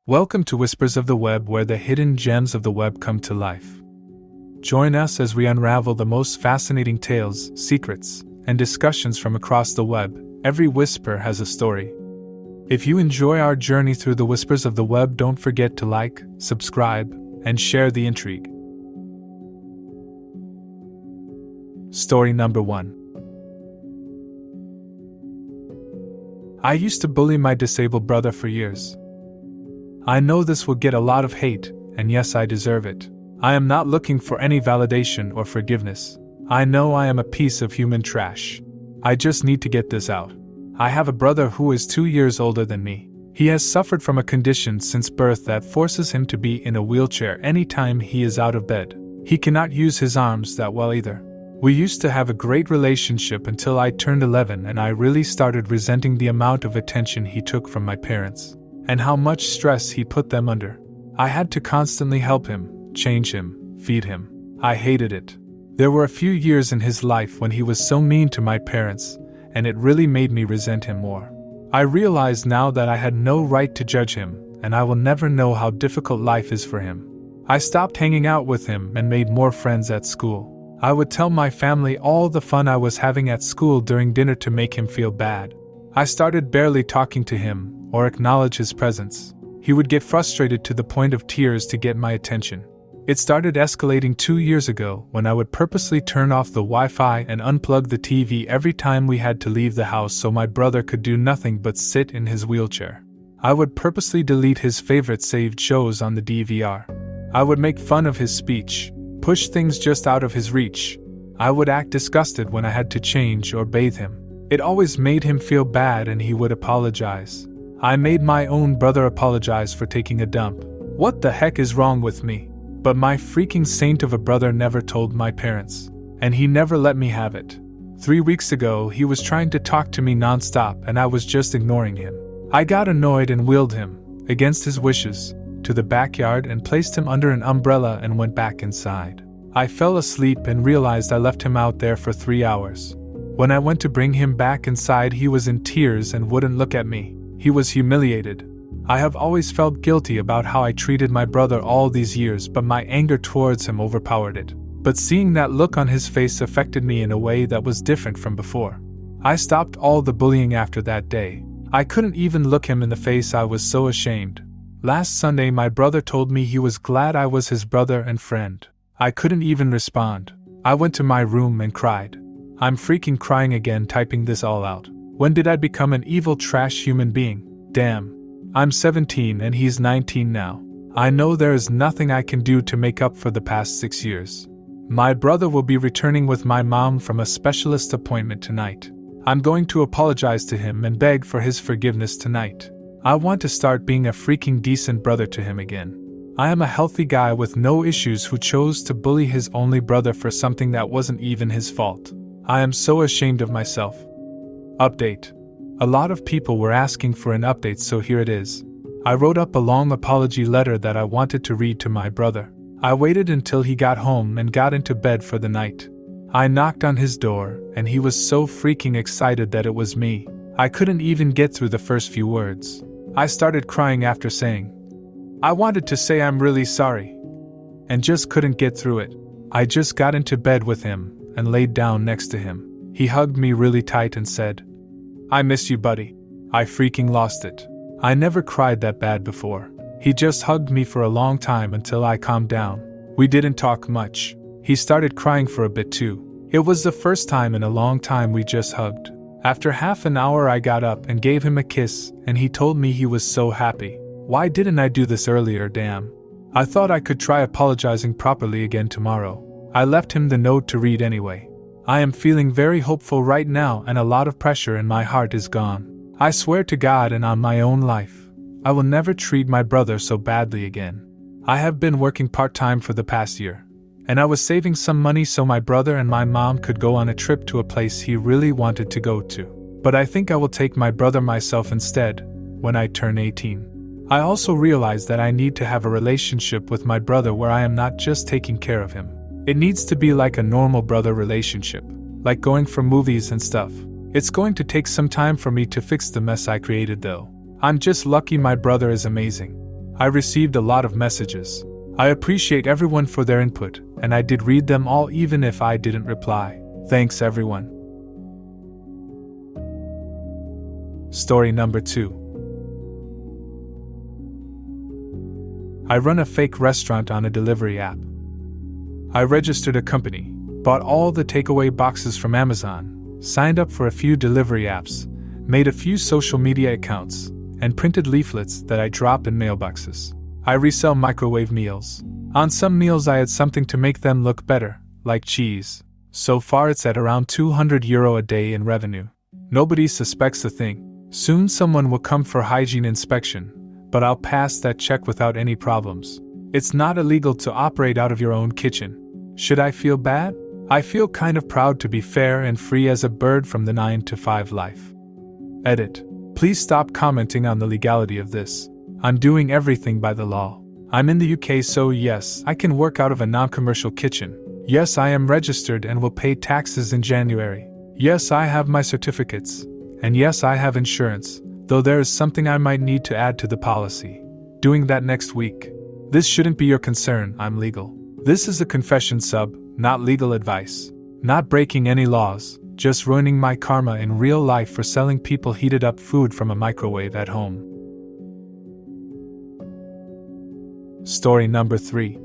Welcome to Whispers of the Web, where the hidden gems of the web come to life. Join us as we unravel the most fascinating tales, secrets, and discussions from across the web. Every whisper has a story. If you enjoy our journey through the whispers of the web, don't forget to like, subscribe, and share the intrigue. Story number 1. I used to bully my disabled brother for years. I know this will get a lot of hate, and yes, I deserve it. I am not looking for any validation or forgiveness. I know I am a piece of human trash. I just need to get this out. I have a brother who is 2 years older than me. He has suffered from a condition since birth that forces him to be in a wheelchair anytime he is out of bed. He cannot use his arms that well either. We used to have a great relationship until I turned 11, and I really started resenting the amount of attention he took from my parents, and how much stress he put them under. I had to constantly help him, change him, feed him. I hated it. There were a few years in his life when he was so mean to my parents, and it really made me resent him more. I realize now that I had no right to judge him, and I will never know how difficult life is for him. I stopped hanging out with him and made more friends at school. I would tell my family all the fun I was having at school during dinner to make him feel bad. I started barely talking to him or acknowledge his presence. He would get frustrated to the point of tears to get my attention. It started escalating 2 years ago when I would purposely turn off the Wi-Fi and unplug the TV every time we had to leave the house so my brother could do nothing but sit in his wheelchair. I would purposely delete his favorite saved shows on the DVR. I would make fun of his speech, push things just out of his reach. I would act disgusted when I had to change or bathe him. It always made him feel bad and he would apologize. I made my own brother apologize for taking a dump. What the heck is wrong with me? But my freaking saint of a brother never told my parents, and he never let me have it. 3 weeks ago, he was trying to talk to me nonstop and I was just ignoring him. I got annoyed and wheeled him, against his wishes, to the backyard and placed him under an umbrella and went back inside. I fell asleep and realized I left him out there for 3 hours. When I went to bring him back inside, he was in tears and wouldn't look at me. He was humiliated. I have always felt guilty about how I treated my brother all these years, but my anger towards him overpowered it. But seeing that look on his face affected me in a way that was different from before. I stopped all the bullying after that day. I couldn't even look him in the face, I was so ashamed. Last Sunday my brother told me he was glad I was his brother and friend. I couldn't even respond. I went to my room and cried. I'm freaking crying again typing this all out. When did I become an evil trash human being? Damn. I'm 17 and he's 19 now. I know there is nothing I can do to make up for the past 6 years. My brother will be returning with my mom from a specialist appointment tonight. I'm going to apologize to him and beg for his forgiveness tonight. I want to start being a freaking decent brother to him again. I am a healthy guy with no issues who chose to bully his only brother for something that wasn't even his fault. I am so ashamed of myself. Update. A lot of people were asking for an update, so here it is. I wrote up a long apology letter that I wanted to read to my brother. I waited until he got home and got into bed for the night. I knocked on his door, and he was so freaking excited that it was me. I couldn't even get through the first few words. I started crying after saying, I wanted to say I'm really sorry, and just couldn't get through it. I just got into bed with him and laid down next to him. He hugged me really tight and said, I miss you, buddy. I freaking lost it. I never cried that bad before. He just hugged me for a long time until I calmed down. We didn't talk much. He started crying for a bit too. It was the first time in a long time we just hugged. After half an hour I got up and gave him a kiss, and he told me he was so happy. Why didn't I do this earlier, damn? I thought I could try apologizing properly again tomorrow. I left him the note to read anyway. I am feeling very hopeful right now and a lot of pressure in my heart is gone. I swear to God and on my own life, I will never treat my brother so badly again. I have been working part-time for the past year, and I was saving some money so my brother and my mom could go on a trip to a place he really wanted to go to. But I think I will take my brother myself instead, when I turn 18. I also realize that I need to have a relationship with my brother where I am not just taking care of him. It needs to be like a normal brother relationship, like going for movies and stuff. It's going to take some time for me to fix the mess I created though. I'm just lucky my brother is amazing. I received a lot of messages. I appreciate everyone for their input, and I did read them all even if I didn't reply. Thanks everyone. Story number 2. I run a fake restaurant on a delivery app. I registered a company, bought all the takeaway boxes from Amazon, signed up for a few delivery apps, made a few social media accounts, and printed leaflets that I drop in mailboxes. I resell microwave meals. On some meals I add something to make them look better, like cheese. So far it's at around €200 a day in revenue. Nobody suspects a thing. Soon someone will come for hygiene inspection, but I'll pass that check without any problems. It's not illegal to operate out of your own kitchen. Should I feel bad? I feel kind of proud to be fair and free as a bird from the 9-to-5 life. Edit. Please stop commenting on the legality of this. I'm doing everything by the law. I'm in the UK, so yes, I can work out of a non-commercial kitchen. Yes, I am registered and will pay taxes in January. Yes, I have my certificates. And yes, I have insurance, though there is something I might need to add to the policy. Doing that next week. This shouldn't be your concern, I'm legal. This is a confession sub, not legal advice. Not breaking any laws, just ruining my karma in real life for selling people heated up food from a microwave at home. Story number 3.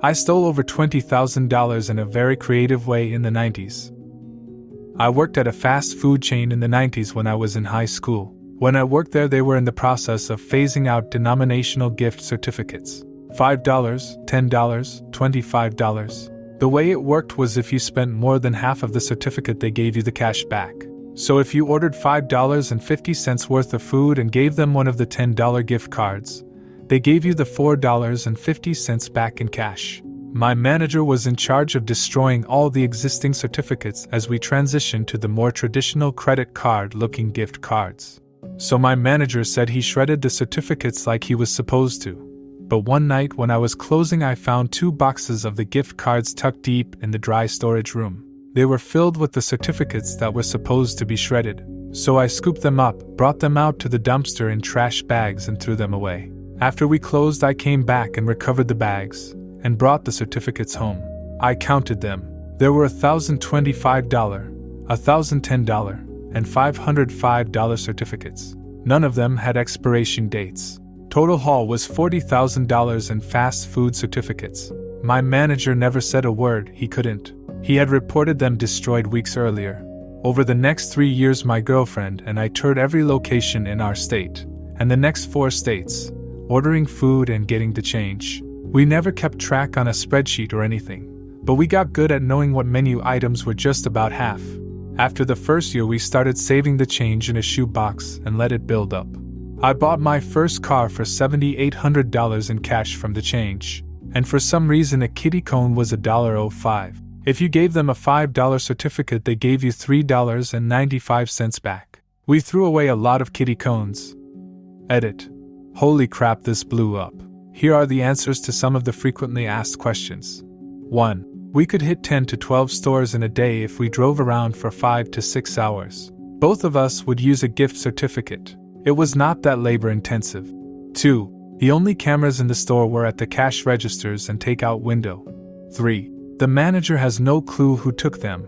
I stole over $20,000 in a very creative way in the 90's. I worked at a fast food chain in the 90's when I was in high school. When I worked there, they were in the process of phasing out denominational gift certificates. $5, $10, $25. The way it worked was if you spent more than half of the certificate, they gave you the cash back. So if you ordered $5.50 worth of food and gave them one of the $10 gift cards, they gave you the $4.50 back in cash. My manager was in charge of destroying all the existing certificates as we transitioned to the more traditional credit card-looking gift cards. So my manager said he shredded the certificates like he was supposed to. But one night when I was closing, I found 2 boxes of the gift cards tucked deep in the dry storage room. They were filled with the certificates that were supposed to be shredded. So I scooped them up, brought them out to the dumpster in trash bags and threw them away. After we closed, I came back and recovered the bags and brought the certificates home. I counted them. There were $1,025, $1,010, and $505 certificates. None of them had expiration dates. Total haul was $40,000 in fast food certificates. My manager never said a word, he couldn't. He had reported them destroyed weeks earlier. Over the next 3 years, my girlfriend and I toured every location in our state, and the next 4 states, ordering food and getting the change. We never kept track on a spreadsheet or anything, but we got good at knowing what menu items were just about half. After the first year, we started saving the change in a shoebox and let it build up. I bought my first car for $7,800 in cash from the change, and for some reason a kitty cone was $1.05. If you gave them a $5 certificate, they gave you $3.95 back. We threw away a lot of kitty cones. Edit. Holy crap, this blew up. Here are the answers to some of the frequently asked questions. 1. We could hit 10 to 12 stores in a day if we drove around for 5 to 6 hours. Both of us would use a gift certificate. It was not that labor intensive. 2. The only cameras in the store were at the cash registers and takeout window. 3. The manager has no clue who took them,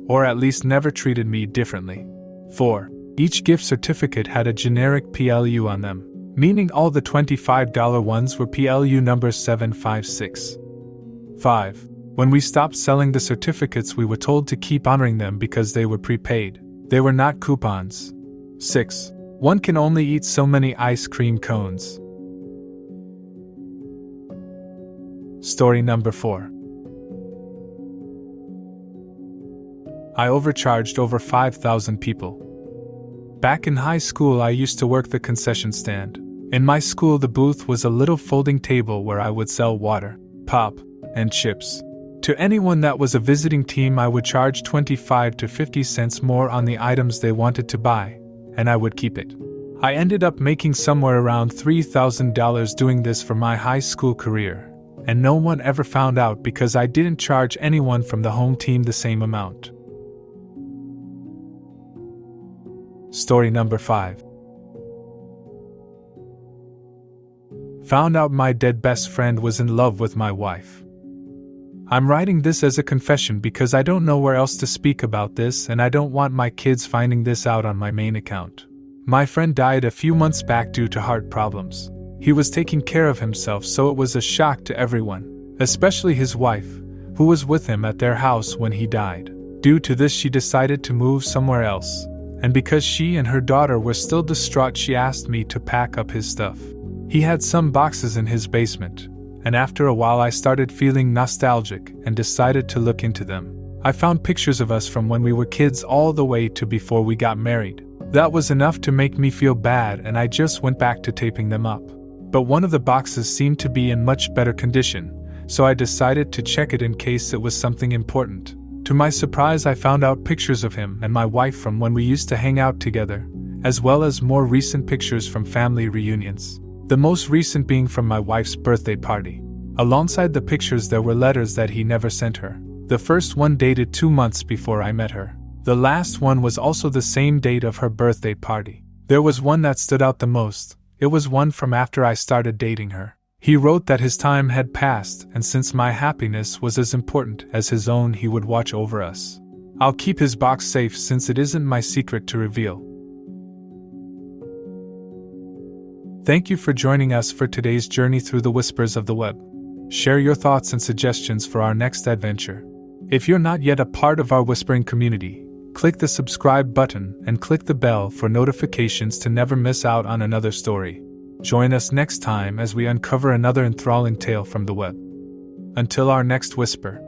or at least never treated me differently. 4. Each gift certificate had a generic PLU on them, meaning all the $25 ones were PLU number 756. 5. When we stopped selling the certificates, we were told to keep honoring them because they were prepaid. They were not coupons. 6. One can only eat so many ice cream cones. Story number 4. I overcharged over 5,000 people. Back in high school, I used to work the concession stand. In my school, the booth was a little folding table where I would sell water, pop, and chips. To anyone that was a visiting team, I would charge 25 to 50 cents more on the items they wanted to buy, and I would keep it. I ended up making somewhere around $3,000 doing this for my high school career, and no one ever found out because I didn't charge anyone from the home team the same amount. Story number 5. Found out my dead best friend was in love with my wife. I'm writing this as a confession because I don't know where else to speak about this, and I don't want my kids finding this out on my main account. My friend died a few months back due to heart problems. He was taking care of himself, so it was a shock to everyone, especially his wife, who was with him at their house when he died. Due to this, she decided to move somewhere else, and because she and her daughter were still distraught, she asked me to pack up his stuff. He had some boxes in his basement, and after a while I started feeling nostalgic and decided to look into them. I found pictures of us from when we were kids all the way to before we got married. That was enough to make me feel bad, and I just went back to taping them up. But one of the boxes seemed to be in much better condition, so I decided to check it in case it was something important. To my surprise, I found out pictures of him and my wife from when we used to hang out together, as well as more recent pictures from family reunions. The most recent being from my wife's birthday party. Alongside the pictures there were letters that he never sent her. The first one dated 2 months before I met her. The last one was also the same date of her birthday party. There was one that stood out the most. It was one from after I started dating her. He wrote that his time had passed, and since my happiness was as important as his own, he would watch over us. I'll keep his box safe since it isn't my secret to reveal. Thank you for joining us for today's journey through the whispers of the web. Share your thoughts and suggestions for our next adventure. If you're not yet a part of our whispering community, click the subscribe button and click the bell for notifications to never miss out on another story. Join us next time as we uncover another enthralling tale from the web. Until our next whisper.